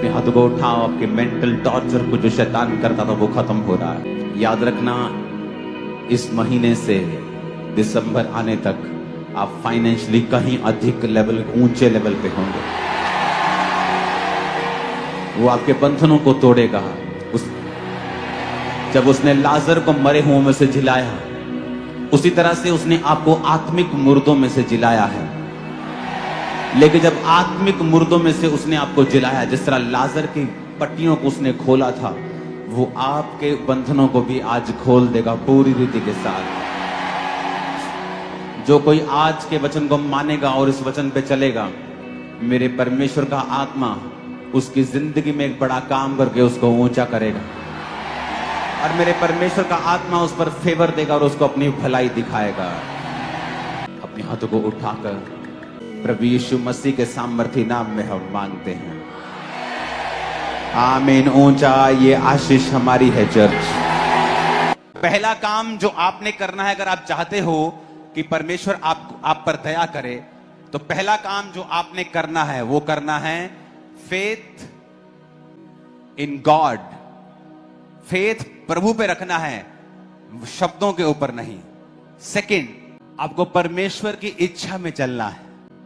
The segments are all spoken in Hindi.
अपने हाथों को उठाओ। आपके मेंटल टॉर्चर को जो शैतान करता था वो खत्म हो रहा है। याद रखना, इस महीने से दिसंबर आने तक आप फाइनेंशियली कहीं अधिक लेवल, ऊंचे लेवल पे होंगे। वो आपके बंधनों को तोड़ेगा। जब उसने लाजर को मरे हुओं में से जिलाया, उसी तरह से उसने आपको आत्मिक मुर्दों में से जिलाया है। लेकिन जब आत्मिक मुर्दों में से उसने आपको जिलाया, जिस तरह लाजर की पट्टियों को उसने खोला था, वो आपके बंधनों को भी आज खोल देगा पूरी रीति के साथ। जो कोई आज के वचन को मानेगा और इस वचन पे चलेगा, मेरे परमेश्वर का आत्मा उसकी जिंदगी में एक बड़ा काम करके उसको ऊंचा करेगा, और मेरे परमेश्वर का आत्मा उस पर फेवर देगा और उसको अपनी भलाई दिखाएगा। अपने हाथों को उठाकर प्रभु यीशु मसीह के सामर्थी नाम में हम मांगते हैं, आमीन। ऊंचा ये आशीष हमारी है चर्च। पहला काम जो आपने करना है, अगर आप चाहते हो कि परमेश्वर आप पर दया करे, तो पहला काम जो आपने करना है वो करना है फेथ इन गॉड। फेथ प्रभु पे रखना है, शब्दों के ऊपर नहीं। सेकंड, आपको परमेश्वर की इच्छा में चलना है,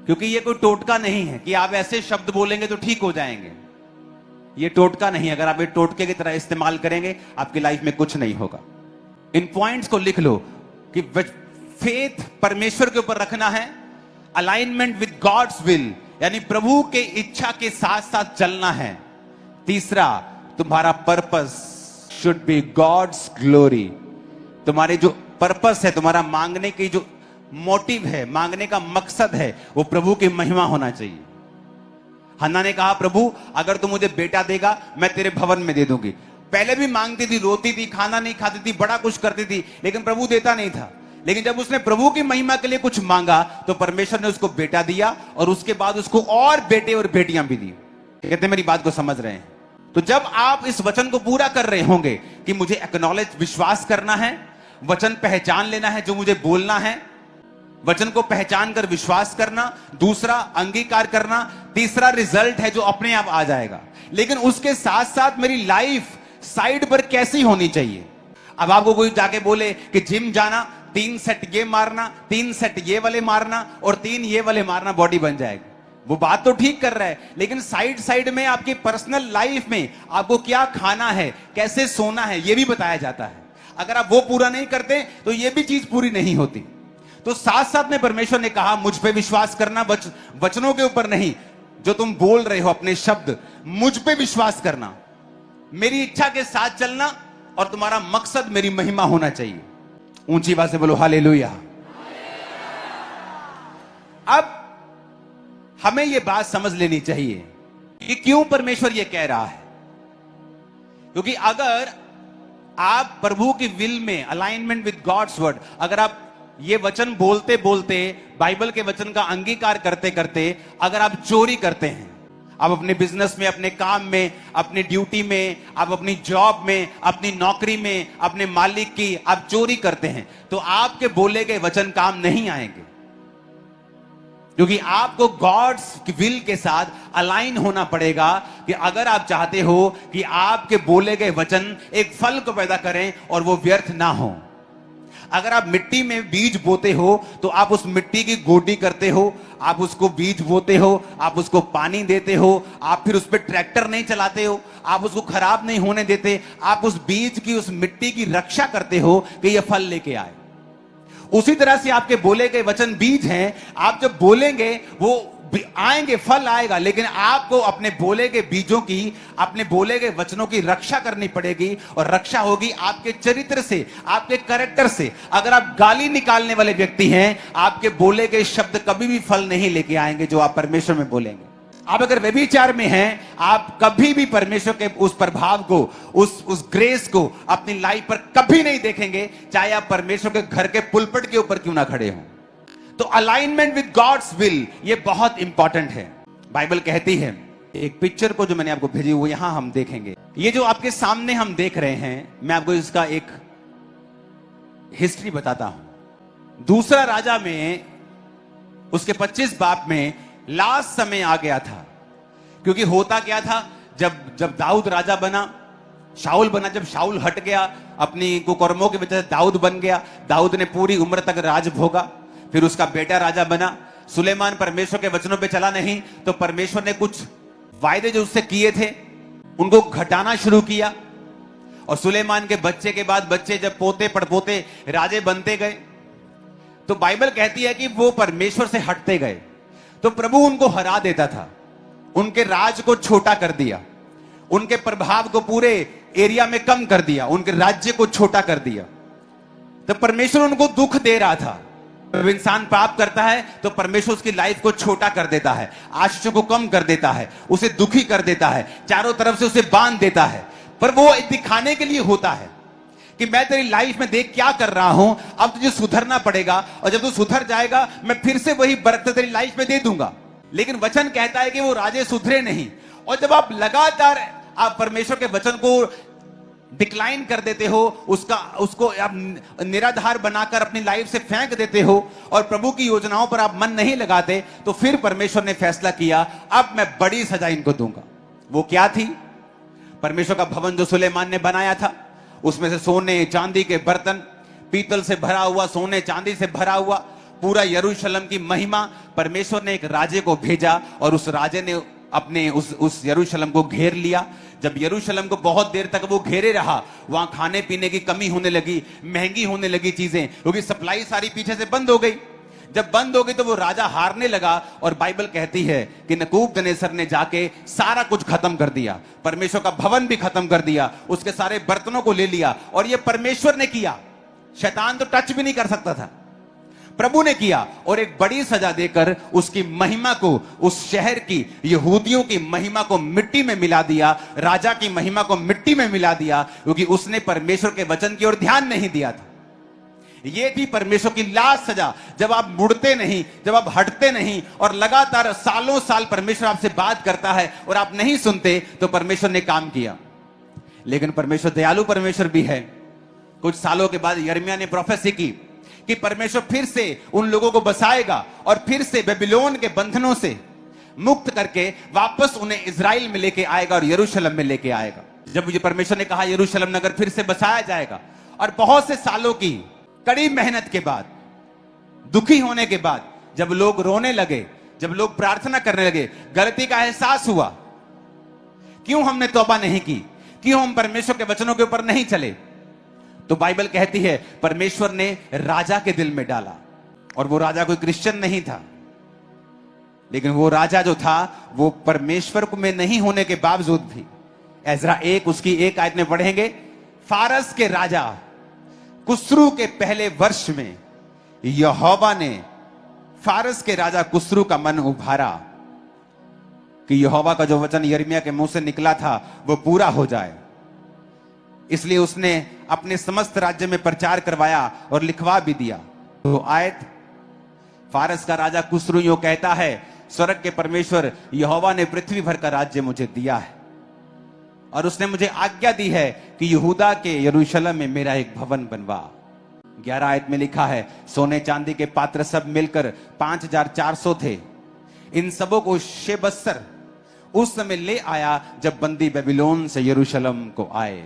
क्योंकि ये कोई टोटका नहीं है कि आप ऐसे शब्द बोलेंगे तो ठीक हो जाएंगे। ये टोटका नहीं। अगर आप ये टोटके की तरह इस्तेमाल करेंगे, आपकी लाइफ में कुछ नहीं होगा। इन पॉइंट्स को लिख लो कि फेथ परमेश्वर के ऊपर रखना है, अलाइनमेंट विद गॉड्स विल, यानी प्रभु के इच्छा के साथ साथ चलना है। तीसरा, तुम्हारा purpose should be God's glory. तुम्हारे जो पर्पस है, तुम्हारा मांगने की जो मोटिव है, मांगने का मकसद है, वो प्रभु की महिमा होना चाहिए। हन्ना ने कहा, प्रभु अगर तू मुझे बेटा देगा, मैं तेरे भवन में दे दूंगी। पहले भी मांगती थी, रोती थी, खाना नहीं खाती थी, बड़ा कुछ करती थी, लेकिन प्रभु देता नहीं था। लेकिन जब उसने प्रभु की महिमा के लिए कुछ मांगा, तो परमेश्वर ने उसको बेटा दिया, और उसके बाद उसको और बेटे और बेटियां भी दी। कहते मेरी बात को समझ रहे हैं? तो जब आप इस वचन को पूरा कर रहे होंगे कि मुझे एक्नॉलेज, विश्वास करना है, वचन पहचान लेना है जो मुझे बोलना है, वचन को पहचान कर विश्वास करना, दूसरा अंगीकार करना, तीसरा रिजल्ट है जो अपने आप आ जाएगा। लेकिन उसके साथ साथ मेरी लाइफ साइड पर कैसी होनी चाहिए। अब आपको कोई जाके बोले कि जिम जाना, 3 सेट ये मारना, 3 सेट ये वाले मारना और 3 ये वाले मारना, बॉडी बन जाएगी। वो बात तो ठीक कर रहा है, लेकिन साइड साइड में आपकी पर्सनल लाइफ में आपको क्या खाना है, कैसे सोना है, ये भी बताया जाता है। अगर आप वो पूरा नहीं करते तो ये भी चीज पूरी नहीं होती। तो साथ साथ में परमेश्वर ने कहा, मुझ पे विश्वास करना, वचनों के ऊपर नहीं, जो तुम बोल रहे हो अपने शब्द, मुझ पे विश्वास करना, मेरी इच्छा के साथ चलना, और तुम्हारा मकसद मेरी महिमा होना चाहिए। ऊंची आवाज से बोलो हालेलुया। अब हमें यह बात समझ लेनी चाहिए कि क्यों परमेश्वर यह कह रहा है। क्योंकि अगर आप प्रभु की विल में, अलाइनमेंट विद गॉड्स वर्ड, अगर आप ये वचन बोलते बोलते, बाइबल के वचन का अंगीकार करते करते अगर आप चोरी करते हैं, आप अपने बिजनेस में, अपने काम में, अपनी ड्यूटी में, आप अपनी जॉब में, अपनी नौकरी में, अपने मालिक की आप चोरी करते हैं, तो आपके बोले गए वचन काम नहीं आएंगे। क्योंकि आपको गॉड्स की विल के साथ अलाइन होना पड़ेगा कि अगर आप चाहते हो कि आपके बोले गए वचन एक फल को पैदा करें और वो व्यर्थ ना हो। अगर आप मिट्टी में बीज बोते हो तो आप उस मिट्टी की गोडी करते हो, आप उसको बीज बोते हो, आप उसको पानी देते हो, आप फिर उस पर ट्रैक्टर नहीं चलाते हो, आप उसको खराब नहीं होने देते, आप उस बीज की, उस मिट्टी की रक्षा करते हो कि यह फल लेके आए। उसी तरह से आपके बोले गए वचन बीज हैं। आप जब बोलेंगे वो आएंगे, फल आएगा, लेकिन आपको अपने बोले गए बीजों की, अपने बोले गए वचनों की रक्षा करनी पड़ेगी, और रक्षा होगी आपके चरित्र से, आपके कैरेक्टर से। अगर आप गाली निकालने वाले व्यक्ति हैं, आपके बोले गए शब्द कभी भी फल नहीं लेके आएंगे जो आप परमेश्वर में बोलेंगे। आप अगर व्यभिचार में हैं, आप कभी भी परमेश्वर के उस प्रभाव को, उस ग्रेस को अपनी लाइफ पर कभी नहीं देखेंगे, चाहे आप परमेश्वर के घर के पुलपट के ऊपर क्यों ना खड़े हों। तो अलाइनमेंट विद गॉड्स विल, ये बहुत इंपॉर्टेंट है। बाइबल कहती है, एक पिक्चर को जो मैंने आपको भेजी वो यहां हम देखेंगे। ये जो आपके सामने हम देख रहे हैं, मैं आपको इसका एक हिस्ट्री बताता हूं। दूसरा राजा में उसके 25 बाप में लास्ट समय आ गया था। क्योंकि होता क्या था, जब जब दाऊद राजा बना, शाऊल बना, जब शाऊल हट गया अपनी कुकर्मों की वजह से दाऊद बन गया, दाऊद ने पूरी उम्र तक राज भोगा, फिर उसका बेटा राजा बना। सुलेमान परमेश्वर के वचनों पे चला नहीं, तो परमेश्वर ने कुछ वायदे जो उससे किए थे उनको घटाना शुरू किया। और सुलेमान के बच्चे के बाद बच्चे जब पोते पड़पोते राजे बनते गए, तो बाइबल कहती है कि वो परमेश्वर से हटते गए, तो प्रभु उनको हरा देता था, उनके राज को छोटा कर दिया, उनके प्रभाव को पूरे एरिया में कम कर दिया, उनके राज्य को छोटा कर दिया। तो परमेश्वर उनको दुख दे रहा था। जब इंसान पाप करता है तो परमेश्वर उसकी लाइफ को छोटा कर देता है, आशीषों को कम कर देता है, उसे दुखी कर देता है, चारों तरफ से उसे बांध देता है। पर वो दिखाने के लिए होता है कि मैं तेरी लाइफ में देख क्या कर रहा हूं, अब तुझे सुधरना पड़ेगा, और जब तू सुधर जाएगा मैं फिर से वही बरकत तेरी लाइफ में दे दूंगा। लेकिन वचन कहता है कि वो राजे सुधरे नहीं, और जब आप लगातार आप परमेश्वर के वचन को डिक्लाइन कर देते हो, उसको आप निराधार बनाकर अपनी लाइफ से फेंक देते हो, और प्रभु की योजनाओं पर आप मन नहीं लगाते, तो फिर परमेश्वर ने फैसला किया अब मैं बड़ी सजा इनको दूंगा। वो क्या थी? परमेश्वर का भवन जो सुलेमान ने बनाया था, उसमें से सोने चांदी के बर्तन, पीतल से भरा हुआ, सोने चांदी से भरा हुआ पूरा यरूशलेम की महिमा, परमेश्वर ने एक राजे को भेजा, और उस राजे ने अपने उस यरूशलेम को घेर लिया। जब यरूशलेम को बहुत देर तक वो घेरे रहा, वहां खाने पीने की कमी होने लगी, महंगी होने लगी चीजें, क्योंकि सप्लाई सारी पीछे से बंद हो गई। जब बंद हो गई तो वो राजा हारने लगा, और बाइबल कहती है कि नबूकदनेस्सर ने जाके सारा कुछ खत्म कर दिया, परमेश्वर का भवन भी खत्म कर दिया, उसके सारे बर्तनों को ले लिया। और ये परमेश्वर ने किया, शैतान तो टच भी नहीं कर सकता था, प्रभु ने किया, और एक बड़ी सजा देकर उसकी महिमा को, उस शहर की, यहूदियों की महिमा को मिट्टी में मिला दिया, राजा की महिमा को मिट्टी में मिला दिया, क्योंकि उसने परमेश्वर के वचन की ओर ध्यान नहीं दिया था। यह थी परमेश्वर की लास्ट सजा। जब आप मुड़ते नहीं, जब आप हटते नहीं, और लगातार सालों साल परमेश्वर आपसे बात करता है और आप नहीं सुनते, तो परमेश्वर ने काम किया। लेकिन परमेश्वर दयालु परमेश्वर भी है। कुछ सालों के बाद यिर्मयाह ने प्रोफेसी की कि परमेश्वर फिर से उन लोगों को बसाएगा, और फिर से बेबीलोन के बंधनों से मुक्त करके वापस उन्हें इजराइल में लेके आएगा और यरूशलेम में लेके आएगा। जब मुझे परमेश्वर ने कहा यरूशलेम नगर फिर से बसाया जाएगा, और बहुत से सालों की कड़ी मेहनत के बाद, दुखी होने के बाद, जब लोग रोने लगे, जब लोग प्रार्थना करने लगे, गलती का एहसास हुआ, क्यों हमने तौबा नहीं की, क्यों हम परमेश्वर के वचनों के ऊपर नहीं चले, तो बाइबल कहती है परमेश्वर ने राजा के दिल में डाला। और वो राजा कोई क्रिश्चियन नहीं था, लेकिन वो राजा जो था वो परमेश्वर में नहीं होने के बावजूद भी, एजरा 1 उसकी 1 आयत में पढ़ेंगे, फारस के राजा कुस्रू के पहले वर्ष में यहोवा ने फारस के राजा कुस्रू का मन उभारा कि यहोवा का जो वचन यिर्मयाह के मुंह से निकला था वो पूरा हो जाए। इसलिए उसने अपने समस्त राज्य में प्रचार करवाया और लिखवा भी दिया। तो आयत, फारस का राजा कुस्रू यूं कहता है, स्वर्ग के परमेश्वर यहोवा ने पृथ्वी भर का राज्य मुझे दिया है, और उसने मुझे आज्ञा दी है कि यहूदा के यरूशलेम में मेरा एक भवन बनवा। 11 आयत में लिखा है, सोने चांदी के पात्र सब मिलकर 5400 थे। इन सबों को शेबस्सर उस समय ले आया जब बंदी बेबीलोन से यरूशलेम को आए।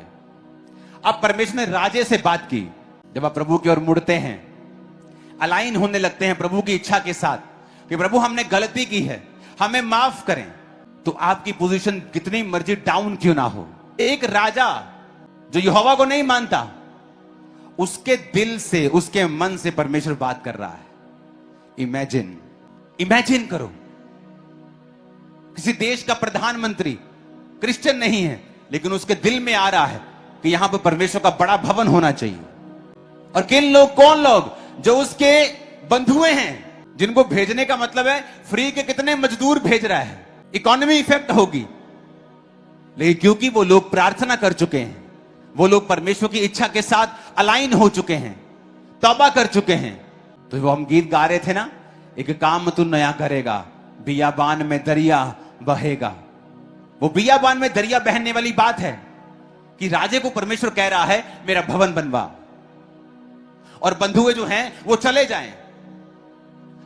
अब परमेश्वर ने राजे से बात की। जब आप प्रभु की ओर मुड़ते हैं, अलाइन होने लगते हैं प्रभु की इच्छा के साथ कि प्रभु हमने गलती की है, हमें माफ करें, तो आपकी पोजीशन कितनी मर्जी डाउन क्यों ना हो, एक राजा जो यहोवा को नहीं मानता, उसके दिल से, उसके मन से परमेश्वर बात कर रहा है। इमेजिन करो, किसी देश का प्रधानमंत्री क्रिश्चियन नहीं है, लेकिन उसके दिल में आ रहा है कि यहां पर परमेश्वर का बड़ा भवन होना चाहिए। और कौन लोग जो उसके बंधुए हैं, जिनको भेजने का मतलब है फ्री के कितने मजदूर भेज रहा है, इकोनॉमी इफेक्ट होगी। लेकिन क्योंकि वो लोग प्रार्थना कर चुके हैं, वो लोग परमेश्वर की इच्छा के साथ अलाइन हो चुके हैं, तौबा कर चुके हैं। तो वो हम गीत गा रहे थे ना, एक काम तू नया करेगा, बियाबान में दरिया बहेगा। वो बियाबान में दरिया बहने वाली बात है कि राजे को परमेश्वर कह रहा है मेरा भवन बनवा, और बंधुए जो हैं वो चले जाएं।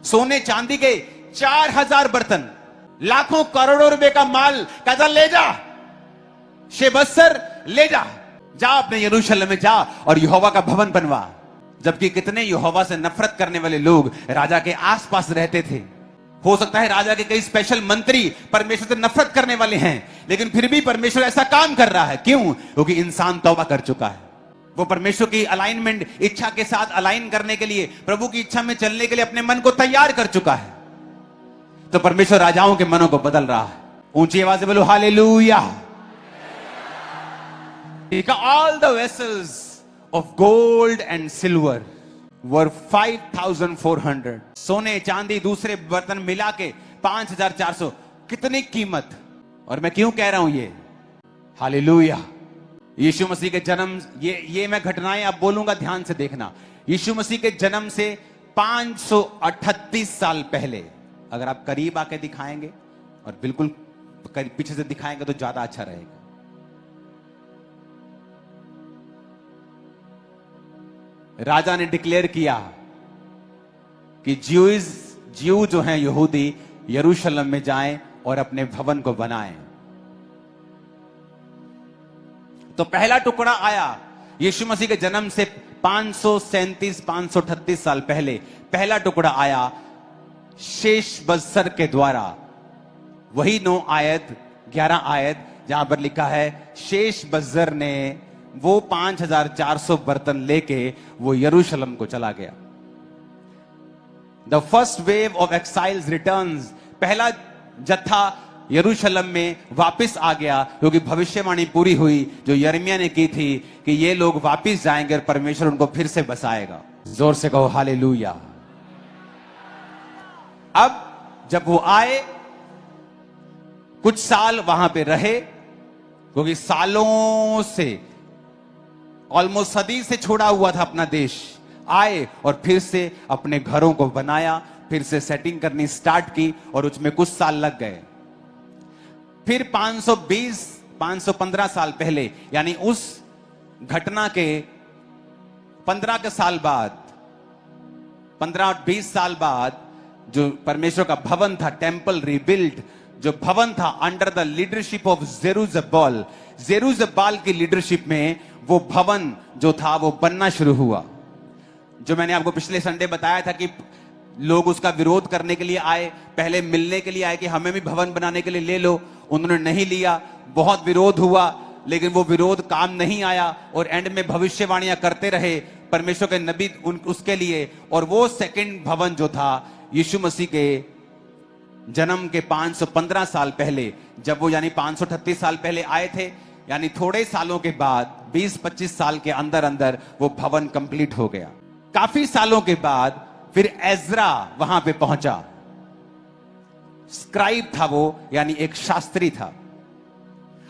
सोने चांदी के 4000 बर्तन, लाखों करोड़ों रुपए का माल, कहता ले जा, शेबस्सर ले जा अपने यरूशलेम में जा और यहोवा का भवन बनवा। जबकि कितने यहोवा से नफरत करने वाले लोग राजा के आसपास रहते थे। हो सकता है राजा के कई स्पेशल मंत्री परमेश्वर से नफरत करने वाले हैं, लेकिन फिर भी परमेश्वर ऐसा काम कर रहा है। क्यों? क्योंकि इंसान तौबा कर चुका है। वो परमेश्वर की अलाइनमेंट, इच्छा के साथ अलाइन करने के लिए, प्रभु की इच्छा में चलने के लिए अपने मन को तैयार कर चुका है। तो परमेश्वर राजाओं के मनों को बदल रहा है। ऊंची आवाज से बोलो hallelujah. All the vessels of gold and silver were 5,400। सोने चांदी दूसरे बर्तन मिला के 5,400। कितनी कीमत। और मैं क्यों कह रहा हूं ये? हालेलुया। यीशु मसीह के जन्म, ये मैं घटनाएं अब बोलूंगा, ध्यान से देखना। यीशु मसीह के जन्म से 538 साल पहले, अगर आप करीब आके दिखाएंगे और बिल्कुल पीछे से दिखाएंगे तो ज्यादा अच्छा रहेगा। राजा ने डिक्लेयर किया कि ज्यू जो हैं यहूदी यरूशलेम में जाएं और अपने भवन को बनाएं। तो पहला टुकड़ा आया यीशु मसीह के जन्म से 537-538 साल पहले। पहला टुकड़ा आया शेशबज्जर के द्वारा। वही 9 आयत 11 आयत जहां पर लिखा है शेशबज्जर ने वो 5,400 बर्तन लेके वो यरूशलेम को चला गया। The first wave of exiles returns, पहला जत्था यरूशलेम में वापस आ गया, क्योंकि भविष्यवाणी पूरी हुई जो यिर्मयाह ने की थी कि ये लोग वापस जाएंगे और परमेश्वर उनको फिर से बसाएगा। जोर से कहो हालेलुया। अब जब वो आए, कुछ साल वहां पे रहे, क्योंकि सालों से, ऑलमोस्ट सदी से छोड़ा हुआ था अपना देश। आए और फिर से अपने घरों को बनाया, फिर से सेटिंग करनी स्टार्ट की और उसमें कुछ साल लग गए। फिर 515 साल पहले, यानी उस घटना के 15 साल बाद, 15-20 साल बाद, जो परमेश्वर का भवन था, टेंपल रीबिल्ड, जो भवन था अंडर द लीडरशिप ऑफ जेरुब्बाल की लीडरशिप में, वो भवन जो था वो बनना शुरू हुआ। जो मैंने आपको पिछले संडे बताया था कि लोग उसका विरोध करने के लिए आए, पहले मिलने के लिए आए कि हमें भी भवन बनाने के लिए ले लो। उन्होंने नहीं लिया, बहुत विरोध हुआ, लेकिन वो विरोध काम नहीं आया और एंड में भविष्यवाणियां करते रहे परमेश्वर के नबी उसके लिए। और वो सेकंड भवन जो था यीशु मसीह के जन्म के 515 साल पहले, जब वो यानी 538 साल पहले आए थे, यानी थोड़े सालों के बाद, 20-25 साल के अंदर अंदर वो भवन कंप्लीट हो गया। काफी सालों के बाद फिर एजरा वहां पे पहुंचा। स्क्राइब था वो, यानी एक शास्त्री था।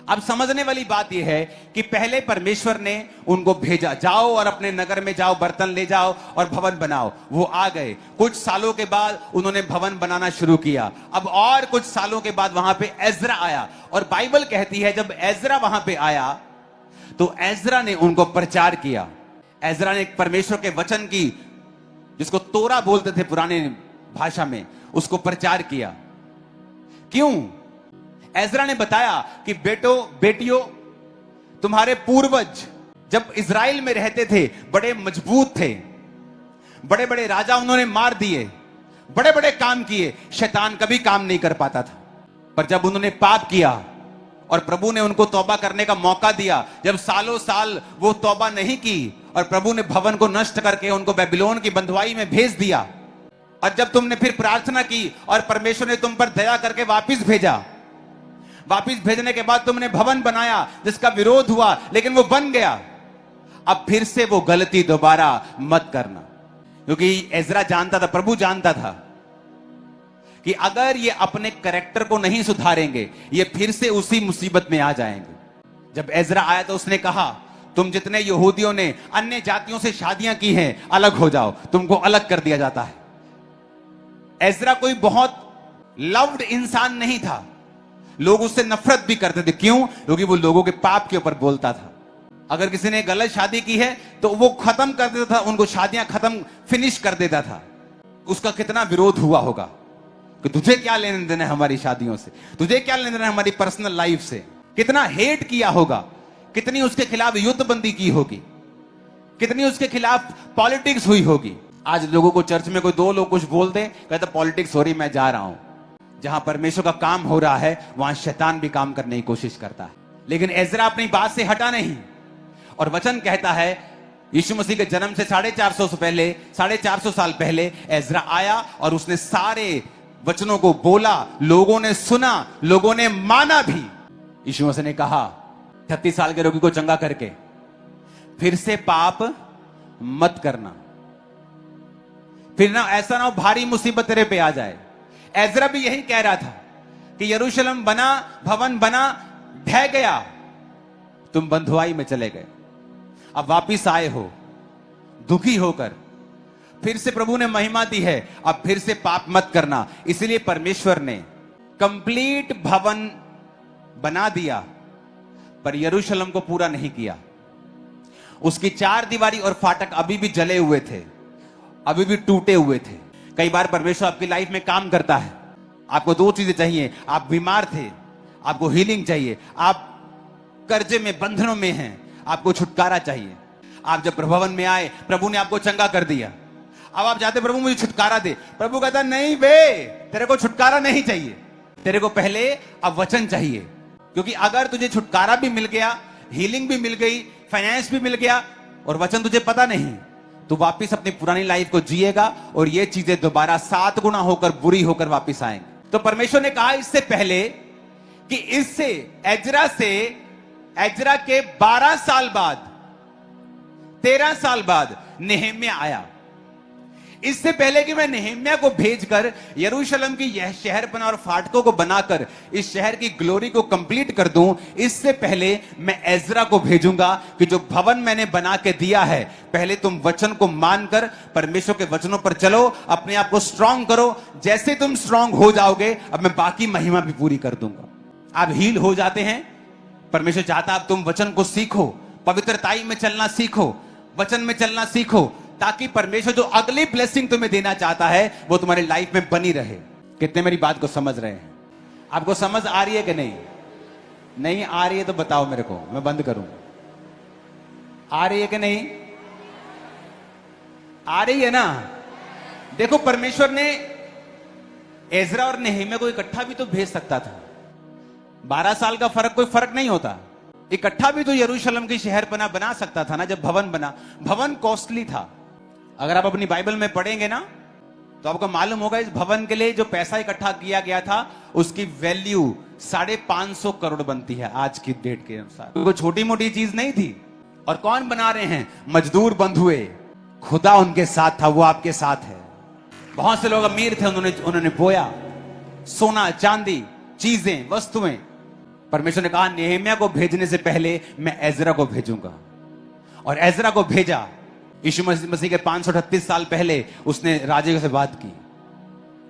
अब समझने वाली बात यह है कि पहले परमेश्वर ने उनको भेजा, जाओ और अपने नगर में जाओ, बर्तन ले जाओ और भवन बनाओ। वो आ गए। कुछ सालों के बाद उन्होंने भवन बनाना शुरू किया। अब और कुछ सालों के बाद वहां पे एजरा आया, और बाइबल कहती है जब एजरा वहां पे आया तो एजरा ने उनको प्रचार किया। एजरा ने परमेश्वर के वचन की, जिसको तोरा बोलते थे पुराने भाषा में, उसको प्रचार किया। क्यों? एजरा ने बताया कि बेटियों, तुम्हारे पूर्वज जब इज़राइल में रहते थे बड़े मजबूत थे, बड़े बड़े राजा उन्होंने मार दिए, बड़े बड़े काम किए, शैतान कभी काम नहीं कर पाता था। पर जब उन्होंने पाप किया और प्रभु ने उनको तौबा करने का मौका दिया, जब सालों साल वो तौबा नहीं की और प्रभु ने भवन को नष्ट करके उनको बेबीलोन की बंधुआई में भेज दिया, और जब तुमने फिर प्रार्थना की और परमेश्वर ने तुम पर दया करके वापिस भेजा, वापिस भेजने के बाद तुमने भवन बनाया जिसका विरोध हुआ, लेकिन वो बन गया। अब फिर से वो गलती दोबारा मत करना, क्योंकि एजरा जानता था, प्रभु जानता था कि अगर ये अपने कैरेक्टर को नहीं सुधारेंगे ये फिर से उसी मुसीबत में आ जाएंगे। जब एजरा आया तो उसने कहा, तुम जितने यहूदियों ने अन्य जातियों से शादियां की हैं, अलग हो जाओ, तुमको अलग कर दिया जाता है। एजरा कोई बहुत लव्ड इंसान नहीं था, लोग उससे नफरत भी करते थे। क्यों? क्योंकि वो लोगों के पाप के ऊपर बोलता था। अगर किसी ने गलत शादी की है तो वो खत्म कर देता था, उनको शादियां खत्म फिनिश कर देता था। उसका कितना विरोध हुआ होगा कि तुझे क्या लेने देना है हमारी शादियों से, तुझे क्या लेने देना है हमारी पर्सनल लाइफ से। कितना हेट किया होगा, कितनी उसके खिलाफ युद्धबंदी की होगी, कितनी उसके खिलाफ पॉलिटिक्स हुई होगी। आज लोगों को चर्च में कोई दो लोग कुछ बोल दे, कहते पॉलिटिक्स हो रही, मैं जा रहा हूं। जहां परमेश्वर का काम हो रहा है वहां शैतान भी काम करने की कोशिश करता है। लेकिन एजरा अपनी बात से हटा नहीं, और वचन कहता है यीशु मसीह के जन्म से 450 साल पहले एजरा आया और उसने सारे वचनों को बोला, लोगों ने सुना, लोगों ने माना भी। यीशु मसीह ने कहा 36 साल के रोगी को चंगा करके, फिर से पाप मत करना, फिर ना ऐसा ना हो भारी मुसीबत तेरे पे आ जाए। एजरा भी यही कह रहा था कि यरूशलेम बना, भवन बना, ढह गया, तुम बंधुआई में चले गए, अब वापिस आए हो दुखी होकर, फिर से प्रभु ने महिमा दी है, अब फिर से पाप मत करना। इसलिए परमेश्वर ने कंप्लीट भवन बना दिया, पर यरूशलेम को पूरा नहीं किया। उसकी चार दीवारी और फाटक अभी भी जले हुए थे, अभी भी टूटे हुए थे। कई बार परमेश्वर आपकी लाइफ में काम करता है, आपको दो चीजें चाहिए, आप बीमार थे, आपको हीलिंग चाहिए, आप कर्जे में, बंधनों में हैं, आपको छुटकारा चाहिए। आप जब भवन में आए, प्रभु ने आपको चंगा कर दिया, अब आप चाहते प्रभु मुझे छुटकारा दे। प्रभु कहता नहीं बे, तेरे को छुटकारा नहीं चाहिए, तेरे को पहले अब वचन चाहिए। क्योंकि अगर तुझे छुटकारा भी मिल गया, हीलिंग भी मिल गई, फाइनेंस भी मिल गया, और वचन तुझे पता नहीं, तो वापिस अपनी पुरानी लाइफ को जिएगा और ये चीजें दोबारा 7 गुना होकर, बुरी होकर वापिस आएंगे। तो परमेश्वर ने कहा इससे पहले कि इससे एजरा के 12 साल बाद, 13 साल बाद नेहेम्या आया। इससे पहले कि मैं नेहेम्या को भेजकर यरूशलेम की यह शहरपना और फाटकों को बनाकर इस शहर की ग्लोरी को कंप्लीट कर दूं, इससे पहले मैं एजरा को भेजूंगा कि जो भवन मैंने बना के दिया है, पहले तुम वचन को मानकर परमेश्वर के वचनों पर चलो, अपने आप को स्ट्रांग करो। जैसे तुम स्ट्रांग हो जाओगे, अब मैं बाकी महिमा भी पूरी कर दूंगा। आप हील हो जाते हैं, परमेश्वर चाहता आप तुम वचन को सीखो, पवित्रताई में चलना सीखो, वचन में चलना सीखो, ताकि परमेश्वर जो अगली ब्लेसिंग तुम्हें देना चाहता है वो तुम्हारी लाइफ में बनी रहे। कितने मेरी बात को समझ रहे हैं? आपको समझ आ रही है कि नहीं? नहीं आ रही है तो बताओ मेरे को, मैं बंद करूं। आ रही है कि नहीं? आ रही है ना? देखो, परमेश्वर ने एजरा और नेहेम्या को इकट्ठा भी तो भेज सकता था। 12 साल का फर्क कोई फर्क नहीं होता। इकट्ठा भी तो यरूशलेम की शहरपना बना सकता था ना। जब भवन बना, भवन कॉस्टली था। अगर आप अपनी बाइबल में पढ़ेंगे ना तो आपको मालूम होगा इस भवन के लिए जो पैसा इकट्ठा किया गया था उसकी वैल्यू 550 करोड़ बनती है आज की डेट के अनुसार। कोई छोटी मोटी चीज नहीं थी। और कौन बना रहे हैं? मजदूर बंधुए। खुदा उनके साथ था, वो आपके साथ है। बहुत से लोग अमीर थे, उन्होंने बोया सोना चांदी, चीजें, वस्तुएं। परमेश्वर ने कहा नेहेम्या को भेजने से पहले मैं एजरा को भेजूंगा, और एजरा को भेजा। यीशु मसीह के 538 साल पहले उसने राजे से बात की।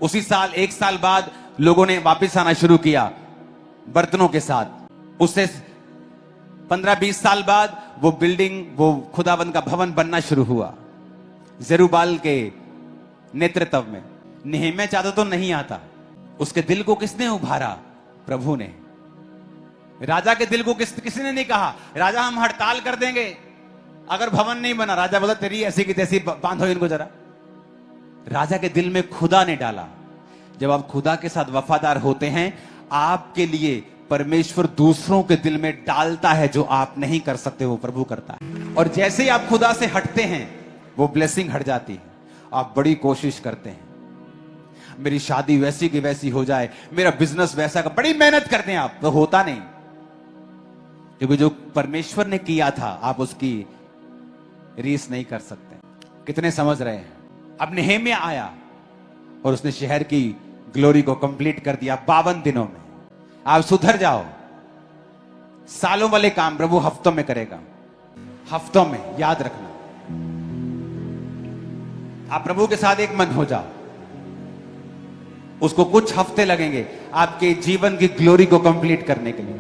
उसी साल, 1 साल बाद लोगों ने वापस आना शुरू किया बर्तनों के साथ। उससे 15-20 साल बाद वो बिल्डिंग, वो खुदावंद का भवन बनना शुरू हुआ जरूबाल के नेतृत्व में। नेहेम्या चाहता तो नहीं आता, उसके दिल को किसने उभारा? प्रभु ने। राजा के दिल को किसी ने नहीं कहा राजा हम हड़ताल कर देंगे अगर भवन नहीं बना। राजा बोला तेरी ऐसी की तैसी, बांधो इनको जरा। राजा के दिल में खुदा ने डाला। जब आप खुदा के साथ वफादार होते हैं, आपके लिए परमेश्वर दूसरों के दिल में डालता है जो आप नहीं कर सकते, वो प्रभु करता है। और जैसे ही आप खुदा से हटते हैं वो ब्लेसिंग हट जाती है। आप बड़ी कोशिश करते हैं मेरी शादी वैसी की वैसी हो जाए, मेरा बिजनेस वैसा का, बड़ी मेहनत करते हैं आप, तो होता नहीं। क्योंकि जो परमेश्वर ने किया था आप उसकी रीस नहीं कर सकते। कितने समझ रहे हैं? अब नेहेम्या आया और उसने शहर की ग्लोरी को कंप्लीट कर दिया 52 दिनों में। आप सुधर जाओ। सालों वाले काम प्रभु हफ्तों में करेगा। हफ्तों में, याद रखना। आप प्रभु के साथ एक मन हो जाओ। उसको कुछ हफ्ते लगेंगे आपके जीवन की ग्लोरी को कंप्लीट करने के लिए।